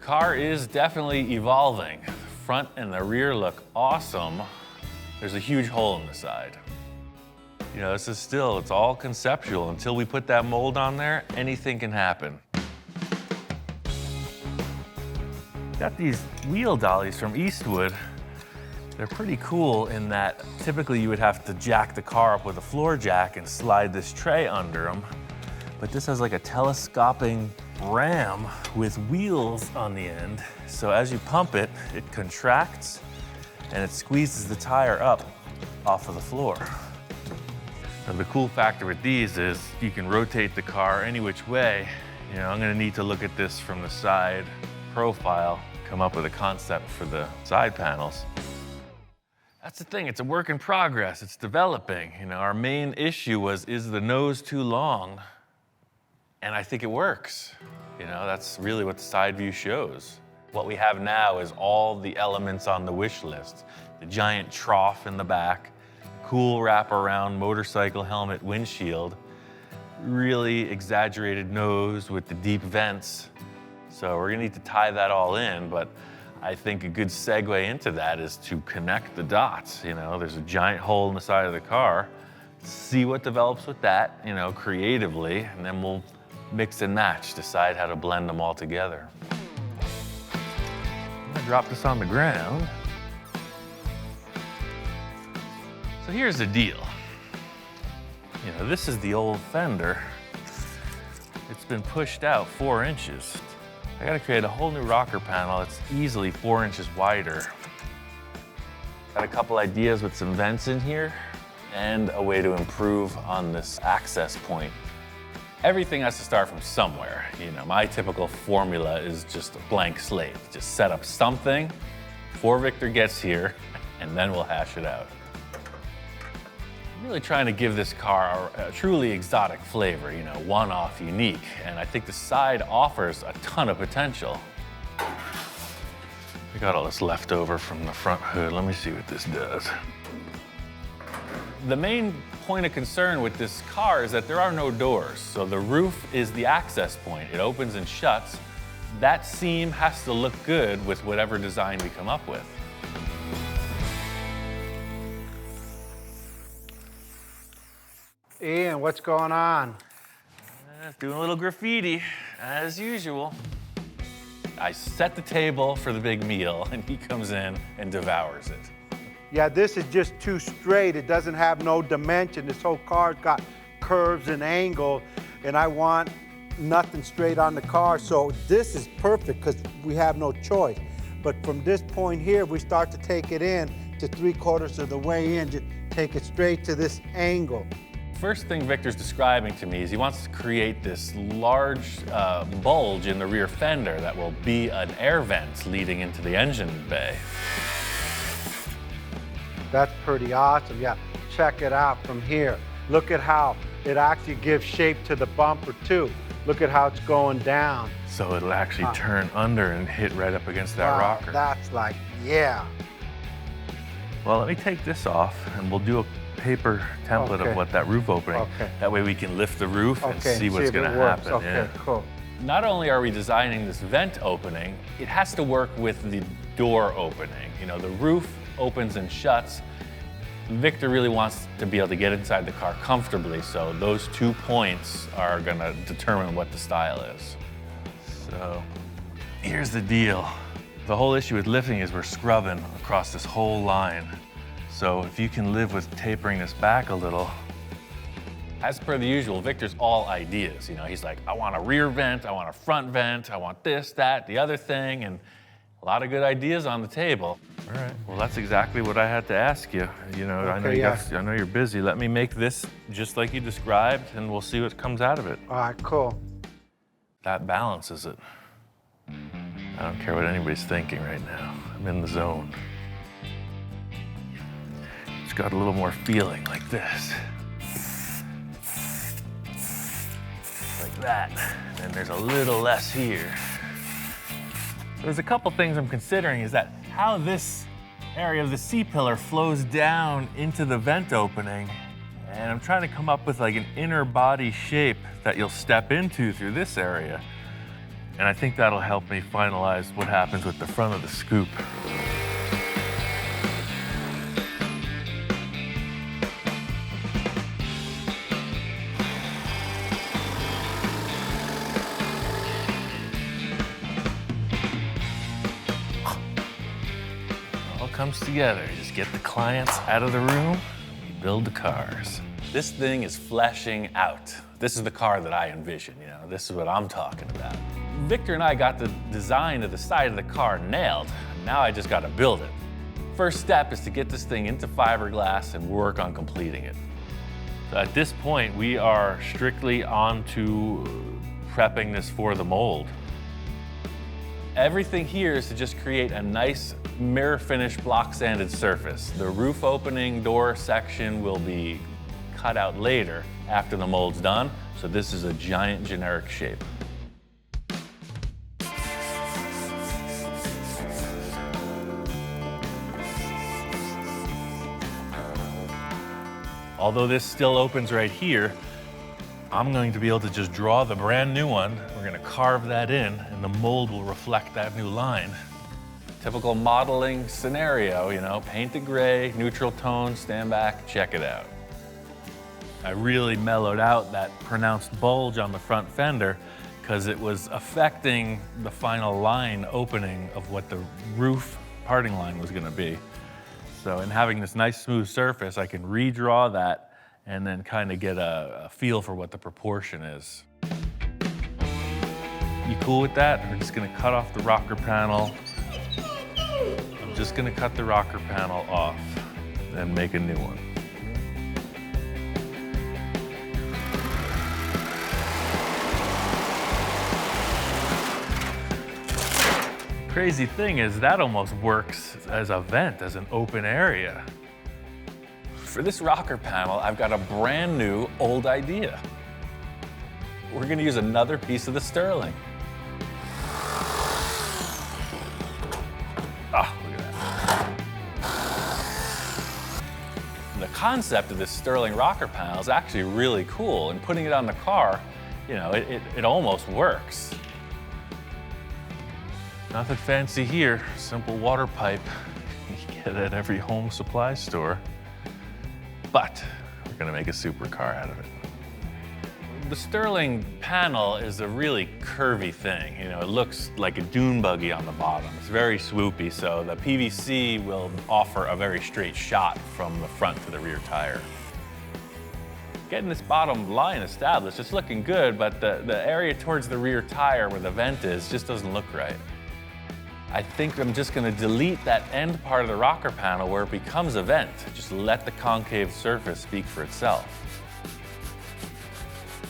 Car is definitely evolving. The front and the rear look awesome. There's a huge hole in the side. You know, this is still, it's all conceptual. Until we put that mold on there, anything can happen. Got these wheel dollies from Eastwood. They're pretty cool in that typically you would have to jack the car up with a floor jack and slide this tray under them. But this has like a telescoping ram with wheels on the end. So as you pump it, it contracts and it squeezes the tire up off of the floor. Now the cool factor with these is you can rotate the car any which way. You know, I'm gonna need to look at this from the side profile, come up with a concept for the side panels. That's the thing, it's a work in progress, it's developing. You know, our main issue was, is the nose too long? And I think it works. You know, that's really what the side view shows. What we have now is all the elements on the wish list. The giant trough in the back, cool wraparound motorcycle helmet windshield, really exaggerated nose with the deep vents. So we're gonna need to tie that all in, but I think a good segue into that is to connect the dots. You know, there's a giant hole in the side of the car. See what develops with that, you know, creatively, and then we'll mix and match, decide how to blend them all together. I'm gonna drop this on the ground. So here's the deal. You know, this is the old fender. It's been pushed out 4 inches. I gotta create a whole new rocker panel that's easily 4 inches wider. Got a couple ideas with some vents in here and a way to improve on this access point. Everything has to start from somewhere. You know, my typical formula is just a blank slate. Just set up something before Victor gets here, and then we'll hash it out. I'm really trying to give this car a truly exotic flavor, you know, one-off, unique, and I think the side offers a ton of potential. We got all this left over from the front hood. Let me see what this does. The main point of concern with this car is that there are no doors, so the roof is the access point. It opens and shuts. That seam has to look good with whatever design we come up with. Ian, what's going on? Doing a little graffiti, as usual. I set the table for the big meal, and he comes in and devours it. Yeah, this is just too straight. It doesn't have no dimension. This whole car's got curves and angles, and I want nothing straight on the car. So this is perfect because we have no choice. But from this point here, we start to take it in to 3/4 of the way in, just take it straight to this angle. First thing Victor's describing to me is he wants to create this large bulge in the rear fender that will be an air vent leading into the engine bay. That's pretty awesome. Yeah, check it out from here. Look at how it actually gives shape to the bumper too. Look at how it's going down. So it'll actually turn under and hit right up against that rocker. That's like, yeah. Well, let me take this off and we'll do a paper template of what that roof opening. That way we can lift the roof and see what's gonna happen. Okay, cool. Not only are we designing this vent opening, it has to work with the door opening. You know, the roof opens and shuts. Victor really wants to be able to get inside the car comfortably, so those 2 points are gonna determine what the style is. So here's the deal. The whole issue with lifting is we're scrubbing across this whole line. So if you can live with tapering this back a little. As per the usual, Victor's all ideas. You know, he's like, I want a rear vent, I want a front vent, I want this, that, the other thing, and a lot of good ideas on the table. All right, well, that's exactly what I had to ask you. You know, I know you're busy. Let me make this just like you described, and we'll see what comes out of it. All right, cool. That balances it. I don't care what anybody's thinking right now. I'm in the zone. It's got a little more feeling like this. Like that. And there's a little less here. There's a couple things I'm considering is that how this area of the C-pillar flows down into the vent opening. And I'm trying to come up with like an inner body shape that you'll step into through this area. And I think that'll help me finalize what happens with the front of the scoop. All comes together. You just get the clients out of the room, you build the cars. This thing is fleshing out. This is the car that I envision, you know, this is what I'm talking about. Victor and I got the design of the side of the car nailed. Now I just gotta build it. First step is to get this thing into fiberglass and work on completing it. So at this point, we are strictly on to prepping this for the mold. Everything here is to just create a nice mirror finish block sanded surface. The roof opening door section will be cut out later after the mold's done, so this is a giant generic shape. Although this still opens right here, I'm going to be able to just draw the brand new one. We're gonna carve that in, and the mold will reflect that new line. Typical modeling scenario, you know, paint it gray, neutral tone, stand back, check it out. I really mellowed out that pronounced bulge on the front fender because it was affecting the final line opening of what the roof parting line was gonna be. So in having this nice smooth surface, I can redraw that and then kind of get a feel for what the proportion is. You cool with that? We're just gonna cut off the rocker panel. I'm just gonna cut the rocker panel off and make a new one. Crazy thing is that almost works as a vent, as an open area. For this rocker panel, I've got a brand new old idea. We're gonna use another piece of the sterling. Ah, look at that. The concept of this sterling rocker panel is actually really cool, and putting it on the car, you know, it almost works. Nothing fancy here, simple water pipe. You get it at every home supply store. But we're gonna make a supercar out of it. The sterling panel is a really curvy thing. You know, it looks like a dune buggy on the bottom. It's very swoopy, so the PVC will offer a very straight shot from the front to the rear tire. Getting this bottom line established, it's looking good, but the area towards the rear tire where the vent is just doesn't look right. I think I'm just gonna delete that end part of the rocker panel where it becomes a vent. Just let the concave surface speak for itself.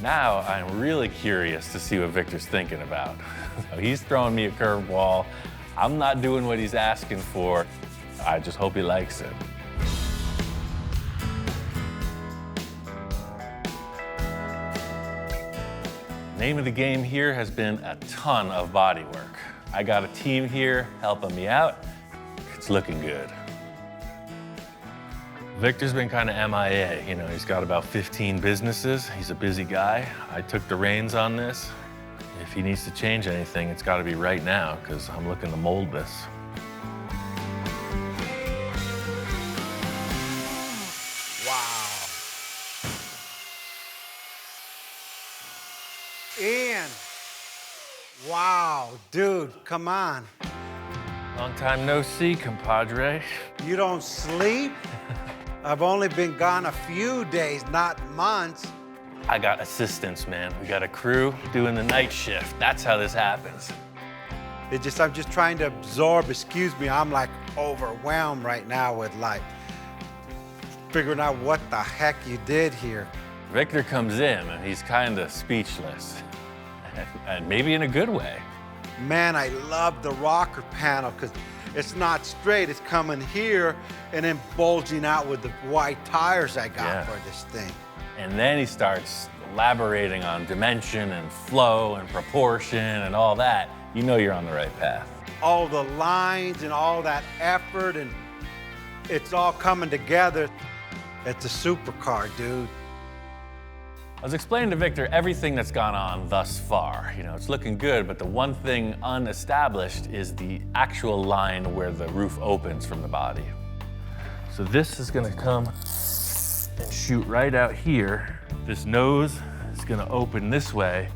Now I'm really curious to see what Victor's thinking about. He's throwing me a curveball. I'm not doing what he's asking for. I just hope he likes it. Name of the game here has been a ton of body work. I got a team here helping me out. It's looking good. Victor's been kind of MIA. You know, he's got about 15 businesses. He's a busy guy. I took the reins on this. If he needs to change anything, it's got to be right now because I'm looking to mold this. Wow. And wow, dude, come on. Long time no see, compadre. You don't sleep? I've only been gone a few days, not months. I got assistants, man. We got a crew doing the night shift. That's how this happens. I'm just trying to absorb, excuse me, I'm like overwhelmed right now with like figuring out what the heck you did here. Victor comes in and he's kind of speechless, and maybe in a good way. Man, I love the rocker panel because it's not straight, it's coming here and then bulging out with the white tires I got for this thing. And then he starts elaborating on dimension and flow and proportion and all that. You know you're on the right path. All the lines and all that effort, and it's all coming together. It's a supercar, dude. I was explaining to Victor everything that's gone on thus far. You know, it's looking good, but the one thing unestablished is the actual line where the roof opens from the body. So this is gonna come and shoot right out here. This nose is gonna open this way,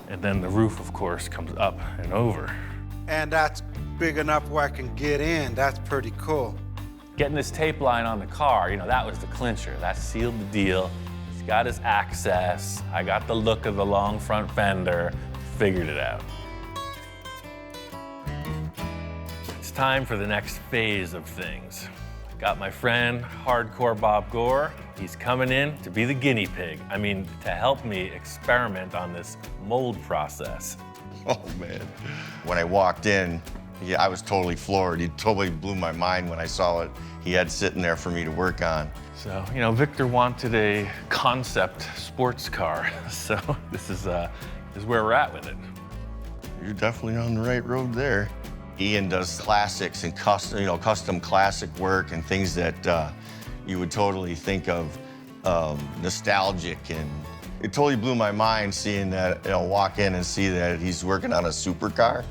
and then the roof, of course, comes up and over. And that's big enough where I can get in. That's pretty cool. Getting this tape line on the car, you know, that was the clincher. That sealed the deal. He's got his access. I got the look of the long front fender, figured it out. It's time for the next phase of things. Got my friend, Hardcore Bob Gore. He's coming in to be the guinea pig. I mean, to help me experiment on this mold process. Oh, man. When I walked in, yeah, I was totally floored. He totally blew my mind when I saw what he had sitting there for me to work on. So, you know, Victor wanted a concept sports car. So this is where we're at with it. You're definitely on the right road there. Ian does classics and custom classic work and things that you would totally think of nostalgic, and it totally blew my mind seeing that, you know, walk in and see that he's working on a supercar.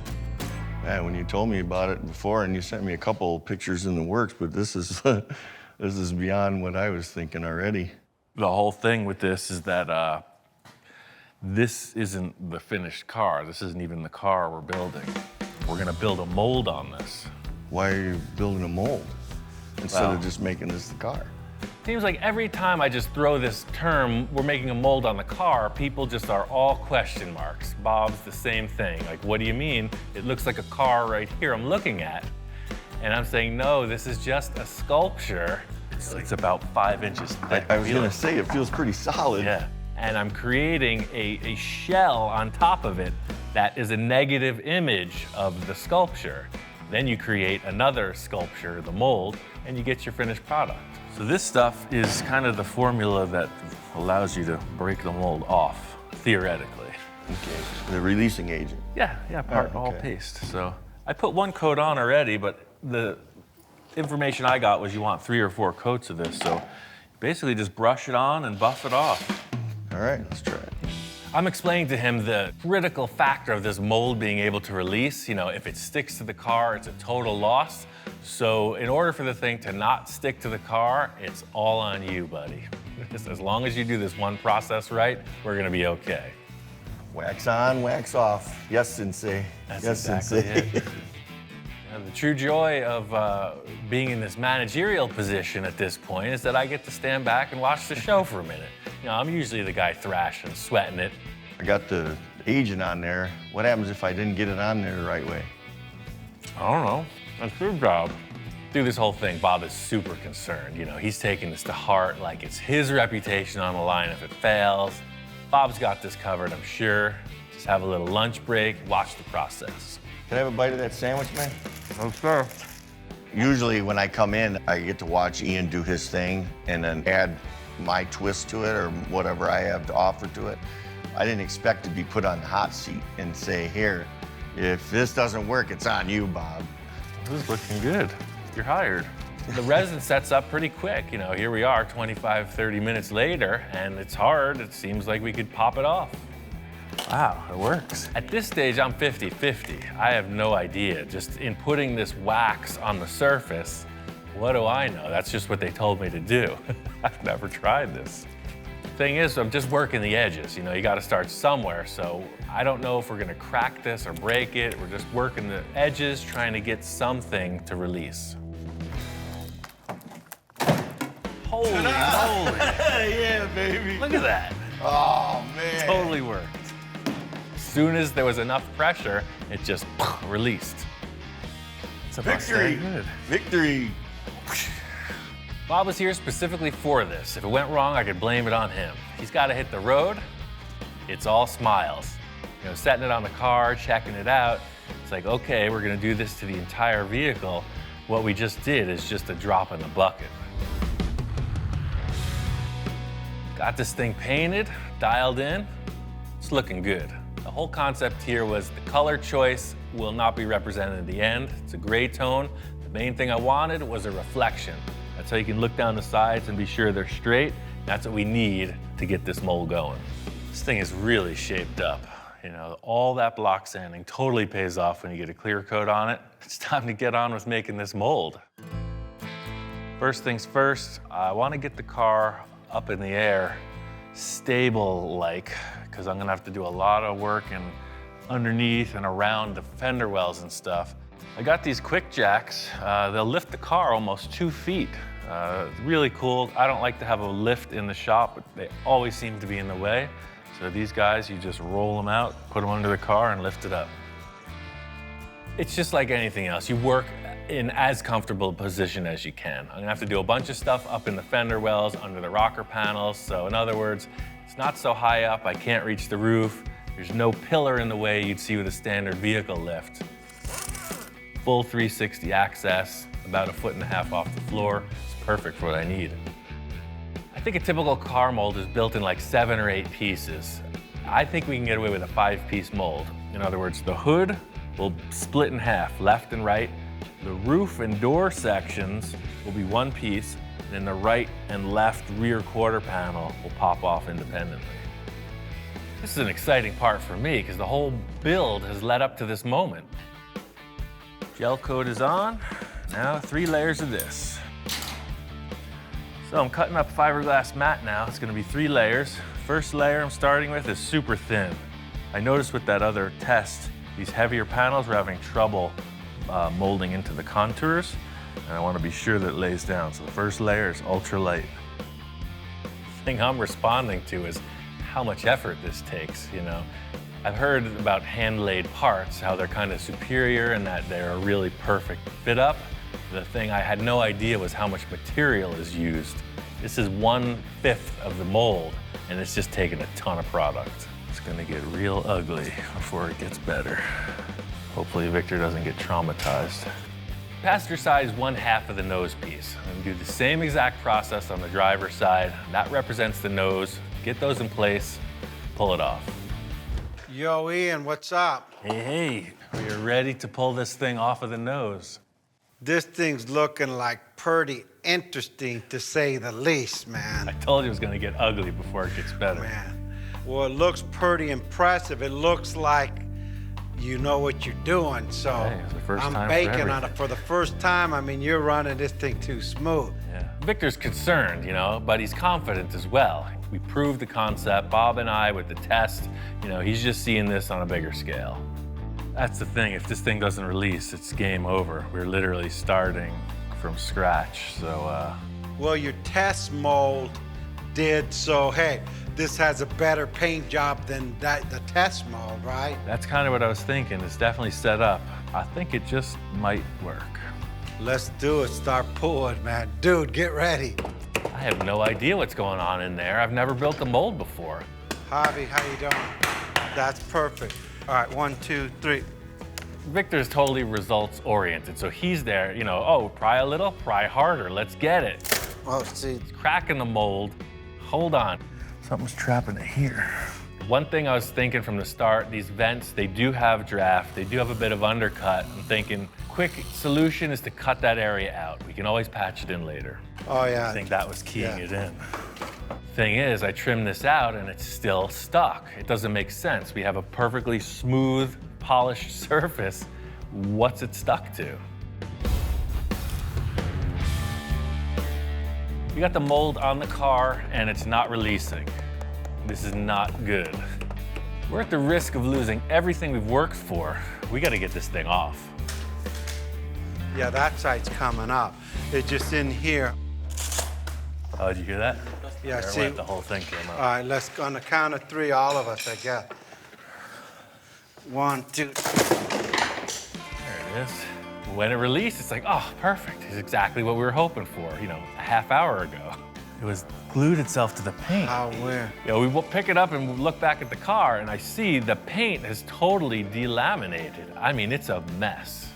Man, when you told me about it before and you sent me a couple pictures in the works, but this is this is beyond what I was thinking already. The whole thing with this is that this isn't the finished car. This isn't even the car we're building. We're gonna build a mold on this. Why are you building a mold instead of just making this the car? Seems like every time I just throw this term, we're making a mold on the car, people just are all question marks. Bob's the same thing. Like, what do you mean? It looks like a car right here I'm looking at. And I'm saying, no, this is just a sculpture. It's about 5 inches thick. I was gonna say, it feels pretty solid. Yeah. And I'm creating a shell on top of it that is a negative image of the sculpture. Then you create another sculpture, the mold, and you get your finished product. So this stuff is kind of the formula that allows you to break the mold off, theoretically. Okay. The releasing agent. Yeah, all paste. So I put 1 coat on already, but the information I got was you want 3 or 4 coats of this. So basically just brush it on and buff it off. All right, let's try it. I'm explaining to him the critical factor of this mold being able to release. You know, if it sticks to the car, it's a total loss. So in order for the thing to not stick to the car, it's all on you, buddy. As long as you do this one process right, we're gonna be okay. Wax on, wax off. Yes, Sensei. That's yes, exactly Sensei. it. The true joy of being in this managerial position at this point is that I get to stand back and watch the show for a minute. You know, I'm usually the guy thrashing, sweating it. I got the agent on there. What happens if I didn't get it on there the right way? I don't know. That's your job. Through this whole thing, Bob is super concerned. You know, he's taking this to heart like it's his reputation on the line if it fails. Bob's got this covered, I'm sure. Just have a little lunch break, watch the process. Can I have a bite of that sandwich, man? Oh, sure. Usually when I come in, I get to watch Ian do his thing and then add my twist to it or whatever I have to offer to it. I didn't expect to be put on the hot seat and say, here, if this doesn't work, it's on you, Bob. This is looking good. You're hired. The resin sets up pretty quick. You know, here we are 25, 30 minutes later, and it's hard. It seems like we could pop it off. Wow, it works. At this stage, I'm 50-50. I have no idea. Just in putting this wax on the surface, what do I know? That's just what they told me to do. I've never tried this. Thing is, I'm just working the edges. You know, you got to start somewhere. So I don't know if we're going to crack this or break it. We're just working the edges, trying to get something to release. Holy moly. Yeah, baby. Look at that. Oh, man. Totally worked. As soon as there was enough pressure, it just released. It's about Victory. good. Victory. Bob was here specifically for this. If it went wrong, I could blame it on him. He's got to hit the road. It's all smiles. You know, setting it on the car, checking it out. It's like, okay, we're going to do this to the entire vehicle. What we just did is just a drop in the bucket. Got this thing painted, dialed in. It's looking good. The whole concept here was the color choice will not be represented in the end. It's a gray tone. The main thing I wanted was a reflection. That's how you can look down the sides and be sure they're straight. That's what we need to get this mold going. This thing is really shaped up. You know, all that block sanding totally pays off when you get a clear coat on it. It's time to get on with making this mold. First things first, I want to get the car up in the air, stable-like, because I'm gonna have to do a lot of work and underneath and around the fender wells and stuff. I got these quick jacks. They'll lift the car almost 2 feet. Really cool. I don't like to have a lift in the shop, but they always seem to be in the way. So these guys, you just roll them out, put them under the car and lift it up. It's just like anything else. You work in as comfortable a position as you can. I'm gonna have to do a bunch of stuff up in the fender wells, under the rocker panels. So in other words, it's not so high up, I can't reach the roof. There's no pillar in the way you'd see with a standard vehicle lift. Full 360 access, about 1.5 feet off the floor. It's perfect for what I need. I think a typical car mold is built in like 7 or 8 pieces. I think we can get away with a 5-piece mold. In other words, the hood will split in half, left and right. The roof and door sections will be 1 piece, and then the right and left rear quarter panel will pop off independently. This is an exciting part for me because the whole build has led up to this moment. Gel coat is on. Now 3 layers of this. So I'm cutting up fiberglass mat now. It's gonna be 3 layers. First layer I'm starting with is super thin. I noticed with that other test, these heavier panels were having trouble molding into the contours, and I wanna be sure that it lays down. So the first layer is ultra light. The thing I'm responding to is how much effort this takes, you know? I've heard about hand-laid parts, how they're kind of superior and that they're a really perfect fit up. The thing I had no idea was how much material is used. This is 1/5 of the mold, and it's just taking a ton of product. It's gonna get real ugly before it gets better. Hopefully Victor doesn't get traumatized. Passenger side is 1/2 of the nose piece. I'm gonna do the same exact process on the driver's side. That represents the nose. Get those in place, pull it off. Yo, Ian, what's up? Hey, we are ready to pull this thing off of the nose. This thing's looking like pretty interesting, to say the least, man. I told you it was gonna get ugly before it gets better. Man, well, it looks pretty impressive. It looks like you know what you're doing, so Hey, it's the first I'm time for baking on everything. it for the first time. I mean, you're running this thing too smooth. Yeah. Victor's concerned, you know, but he's confident as well. We proved the concept, Bob and I, with the test. You know, he's just seeing this on a bigger scale. That's the thing, if this thing doesn't release, it's game over. We're literally starting from scratch, so. Well, your test mold did, so hey, this has a better paint job than the test mold, right? That's kind of what I was thinking. It's definitely set up. I think it just might work. Let's do it, start pulling, man. Dude, get ready. I have no idea what's going on in there. I've never built a mold before. Javi, how you doing? That's perfect. All right, 1, 2, 3. Victor's totally results oriented, so he's there, you know, oh, pry a little, pry harder, let's get it. Oh, see. Cracking the mold, hold on. Something's trapping it here. One thing I was thinking from the start, these vents, they do have draft, they do have a bit of undercut. I'm thinking, quick solution is to cut that area out. We can always patch it in later. Oh, yeah. I think that was keying Yeah. it in. Thing is, I trimmed this out and it's still stuck. It doesn't make sense. We have a perfectly smooth, polished surface. What's it stuck to? We got the mold on the car and it's not releasing. This is not good. We're at the risk of losing everything we've worked for. We gotta get this thing off. Yeah, that side's coming up. It's just in here. Oh, did you hear that? Yeah, There see. went, the whole thing came All up. right, let's go on the count of 3, all of us, I guess. 1, 2. There it is. When it released, it's like, oh, perfect. It's exactly what we were hoping for, you know, a half hour ago. It was glued itself to the paint. How weird. You know, we pick it up and look back at the car, and I see the paint has totally delaminated. I mean, it's a mess.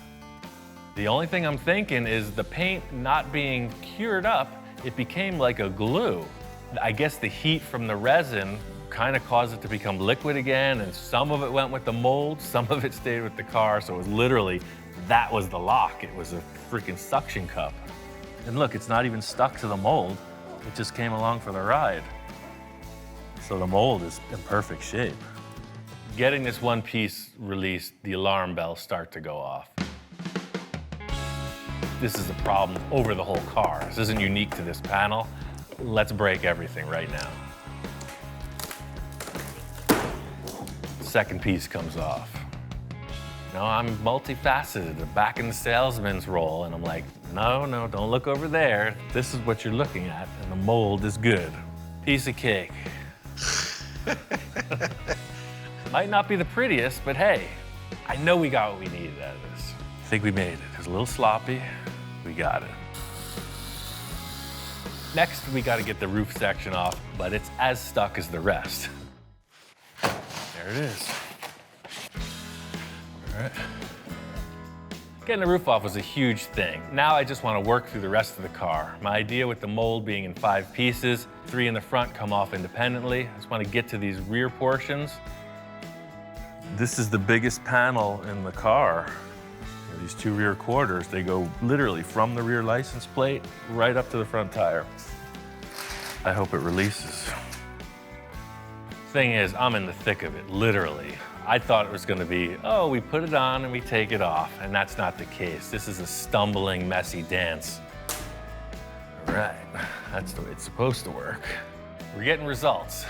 The only thing I'm thinking is the paint not being cured up, it became like a glue. I guess the heat from the resin kind of caused it to become liquid again, and some of it went with the mold, some of it stayed with the car, so it was literally, that was the lock. It was a freaking suction cup. And look, it's not even stuck to the mold. It just came along for the ride. So the mold is in perfect shape. Getting this one piece released, the alarm bells start to go off. This is a problem over the whole car. This isn't unique to this panel. Let's break everything right now. Second piece comes off. No, I'm multifaceted, back in the salesman's role, and I'm like, no, don't look over there. This is what you're looking at, and the mold is good. Piece of cake. Might not be the prettiest, but hey, I know we got what we needed out of this. I think we made it. It was a little sloppy. We got it. Next, we got to get the roof section off, but it's as stuck as the rest. There it is. All right. Getting the roof off was a huge thing. Now I just want to work through the rest of the car. My idea with the mold being in 5 pieces, 3 in the front come off independently. I just want to get to these rear portions. This is the biggest panel in the car. You know, these 2 rear quarters, they go literally from the rear license plate right up to the front tire. I hope it releases. Thing is, I'm in the thick of it, literally. I thought it was gonna be, oh, we put it on and we take it off, and that's not the case. This is a stumbling, messy dance. All right, that's the way it's supposed to work. We're getting results.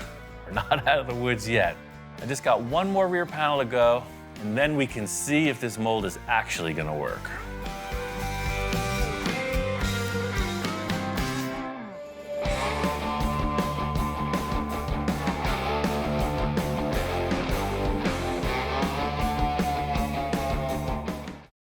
We're not out of the woods yet. I just got one more rear panel to go, and then we can see if this mold is actually gonna work.